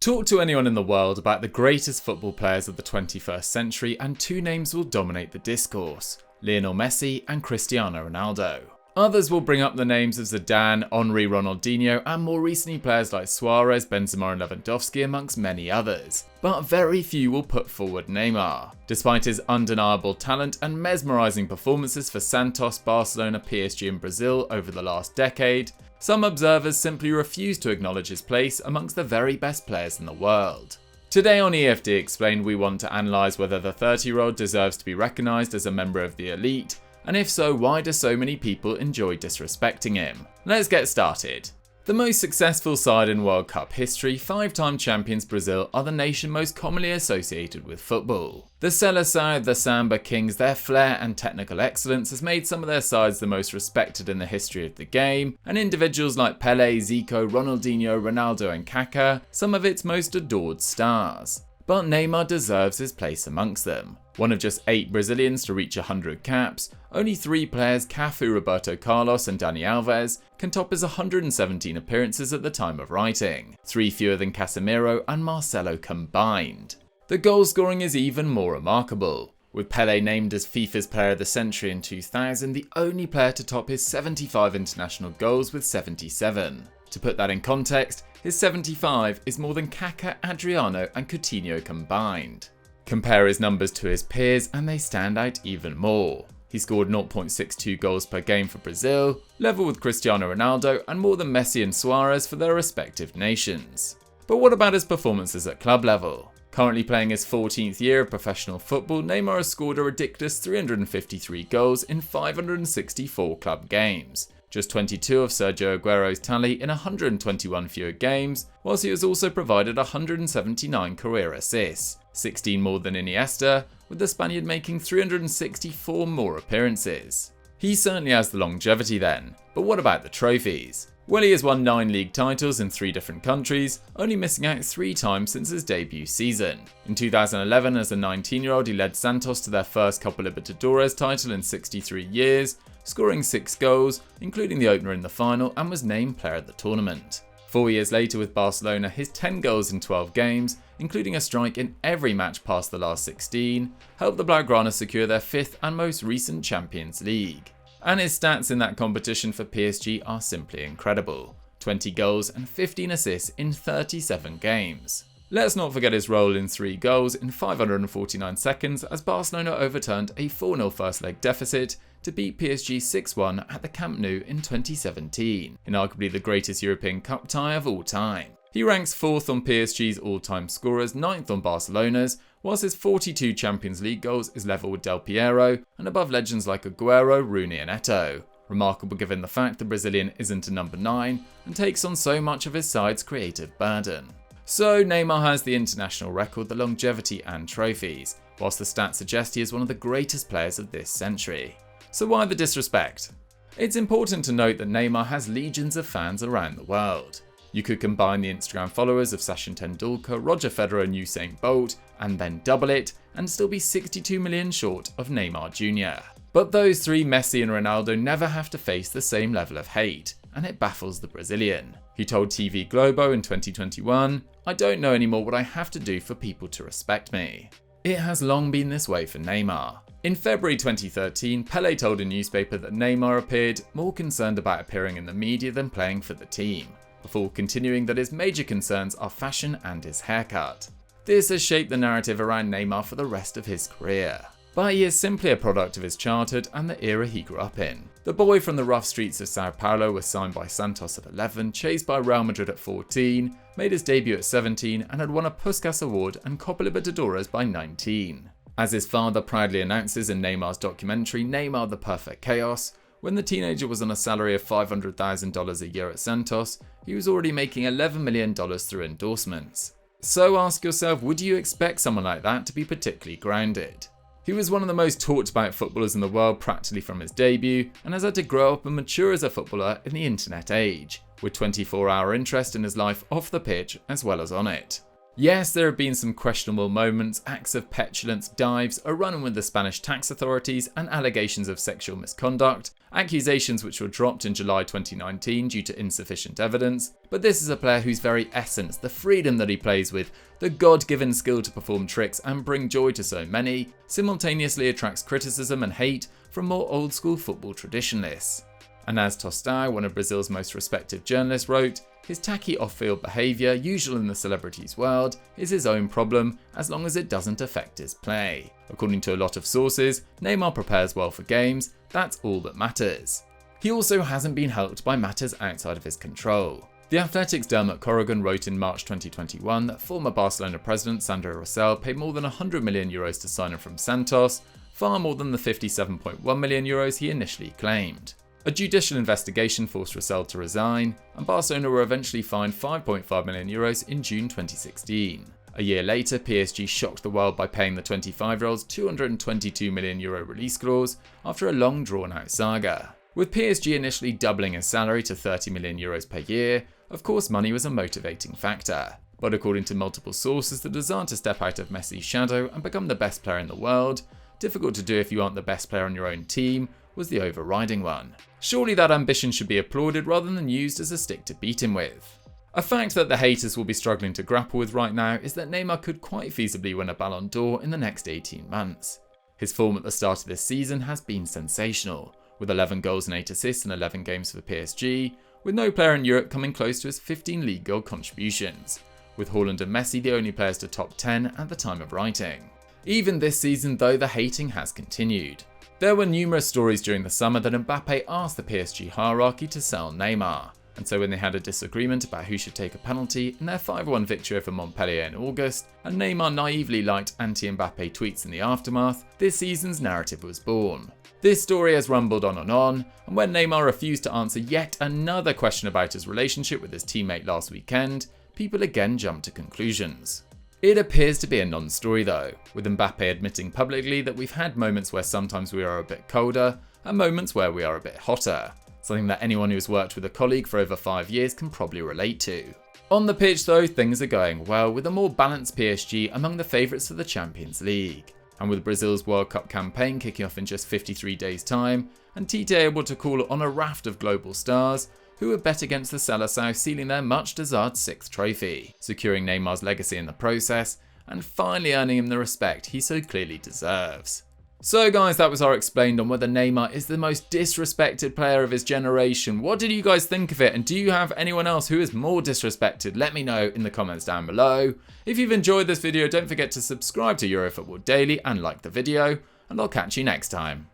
Talk to anyone in the world about the greatest football players of the 21st century and two names will dominate the discourse: Lionel Messi and Cristiano Ronaldo. Others will bring up the names of Zidane, Henry, Ronaldinho, and more recently players like Suarez, Benzema and Lewandowski amongst many others. But very few will put forward Neymar. Despite his undeniable talent and mesmerising performances for Santos, Barcelona, PSG and Brazil over the last decade, some observers simply refuse to acknowledge his place amongst the very best players in the world. Today on EFD Explained, we want to analyse whether the 30-year-old deserves to be recognised as a member of the elite, and if so, why do so many people enjoy disrespecting him? Let's get started. The most successful side in World Cup history, five-time champions Brazil, are the nation most commonly associated with football. The Selecao, the Samba Kings, their flair and technical excellence has made some of their sides the most respected in the history of the game, and individuals like Pele, Zico, Ronaldinho, Ronaldo and Kaká, some of its most adored stars. But Neymar deserves his place amongst them. One of just 8 Brazilians to reach 100 caps, only 3 players, Cafu, Roberto Carlos and Dani Alves, can top his 117 appearances at the time of writing, 3 fewer than Casemiro and Marcelo combined. The goal scoring is even more remarkable, with Pele named as FIFA's Player of the Century in 2000, the only player to top his 75 international goals with 77. To put that in context, his 75 is more than Kaká, Adriano and Coutinho combined. Compare his numbers to his peers and they stand out even more. He scored 0.62 goals per game for Brazil, level with Cristiano Ronaldo and more than Messi and Suarez for their respective nations. But what about his performances at club level? Currently playing his 14th year of professional football, Neymar has scored a ridiculous 353 goals in 564 club games. Just 22 of Sergio Aguero's tally in 121 fewer games, whilst he has also provided 179 career assists, 16 more than Iniesta, with the Spaniard making 364 more appearances. He certainly has the longevity then, but what about the trophies? Well, he has won 9 league titles in 3 different countries, only missing out 3 times since his debut season. In 2011, as a 19-year-old, he led Santos to their first Copa Libertadores title in 63 years, scoring 6 goals, including the opener in the final, and was named player of the tournament. 4 years later with Barcelona, his 10 goals in 12 games, including a strike in every match past the last 16, helped the Blaugrana secure their 5th and most recent Champions League. And his stats in that competition for PSG are simply incredible: 20 goals and 15 assists in 37 games. Let's not forget his role in 3 goals in 549 seconds as Barcelona overturned a 4-0 first leg deficit to beat PSG 6-1 at the Camp Nou in 2017, in arguably the greatest European Cup tie of all time. He ranks 4th on PSG's all-time scorers, 9th on Barcelona's, whilst his 42 Champions League goals is level with Del Piero and above legends like Aguero, Rooney and Eto'o. Remarkable given the fact the Brazilian isn't a number 9 and takes on so much of his side's creative burden. So Neymar has the international record, the longevity and trophies, whilst the stats suggest he is one of the greatest players of this century. So why the disrespect? It's important to note that Neymar has legions of fans around the world. You could combine the Instagram followers of Sachin Tendulkar, Roger Federer and Usain Bolt, and then double it, and still be 62 million short of Neymar Junior. But those 3, Messi and Ronaldo, never have to face the same level of hate, and it baffles the Brazilian. He told TV Globo in 2021, "I don't know anymore what I have to do for people to respect me." It has long been this way for Neymar. In February 2013, Pele told a newspaper that Neymar appeared more concerned about appearing in the media than playing for the team, before continuing that his major concerns are fashion and his haircut. This has shaped the narrative around Neymar for the rest of his career. But he is simply a product of his childhood and the era he grew up in. The boy from the rough streets of Sao Paulo was signed by Santos at 11, chased by Real Madrid at 14, made his debut at 17 and had won a Puskás Award and Copa Libertadores by 19. As his father proudly announces in Neymar's documentary Neymar the Perfect Chaos, when the teenager was on a salary of $500,000 a year at Santos, he was already making $11 million through endorsements. So ask yourself, would you expect someone like that to be particularly grounded? He was one of the most talked about footballers in the world practically from his debut, and has had to grow up and mature as a footballer in the internet age, with 24-hour interest in his life off the pitch as well as on it. Yes, there have been some questionable moments, acts of petulance, dives, a run-in with the Spanish tax authorities and allegations of sexual misconduct, accusations which were dropped in July 2019 due to insufficient evidence, but this is a player whose very essence, the freedom that he plays with, the God-given skill to perform tricks and bring joy to so many, simultaneously attracts criticism and hate from more old-school football traditionalists. And as Tostão, one of Brazil's most respected journalists, wrote, his tacky off-field behaviour, usual in the celebrities world, is his own problem as long as it doesn't affect his play. According to a lot of sources, Neymar prepares well for games, that's all that matters. He also hasn't been helped by matters outside of his control. The Athletic's Dermot Corrigan wrote in March 2021 that former Barcelona president Sandro Rosell paid more than €100 million to sign him from Santos, far more than the €57.1 million he initially claimed. A judicial investigation forced Rosell to resign, and Barcelona were eventually fined €5.5 million in June 2016. A year later, PSG shocked the world by paying the 25-year-old's €222 million release clause after a long drawn-out saga. With PSG initially doubling his salary to €30 million per year, of course money was a motivating factor. But according to multiple sources, the desire to step out of Messi's shadow and become the best player in the world, difficult to do if you aren't the best player on your own team, was the overriding one. Surely that ambition should be applauded rather than used as a stick to beat him with. A fact that the haters will be struggling to grapple with right now is that Neymar could quite feasibly win a Ballon d'Or in the next 18 months. His form at the start of this season has been sensational, with 11 goals and 8 assists in 11 games for PSG, with no player in Europe coming close to his 15 league goal contributions, with Haaland and Messi the only players to top 10 at the time of writing. Even this season though, the hating has continued. There were numerous stories during the summer that Mbappe asked the PSG hierarchy to sell Neymar, and so when they had a disagreement about who should take a penalty in their 5-1 victory over Montpellier in August, and Neymar naively liked anti-Mbappe tweets in the aftermath, this season's narrative was born. This story has rumbled on, and when Neymar refused to answer yet another question about his relationship with his teammate last weekend, people again jumped to conclusions. It appears to be a non-story though, with Mbappe admitting publicly that we've had moments where sometimes we are a bit colder and moments where we are a bit hotter, something that anyone who's worked with a colleague for over 5 years can probably relate to. On the pitch though, things are going well, with a more balanced PSG among the favourites for the Champions League. And with Brazil's World Cup campaign kicking off in just 53 days' time, and Tite able to call on a raft of global stars, who would bet against the Selecao sealing their much-desired 6th trophy, securing Neymar's legacy in the process, and finally earning him the respect he so clearly deserves. So guys, that was our explained on whether Neymar is the most disrespected player of his generation. What did you guys think of it, and do you have anyone else who is more disrespected? Let me know in the comments down below. If you've enjoyed this video, don't forget to subscribe to EuroFootball Daily and like the video, and I'll catch you next time.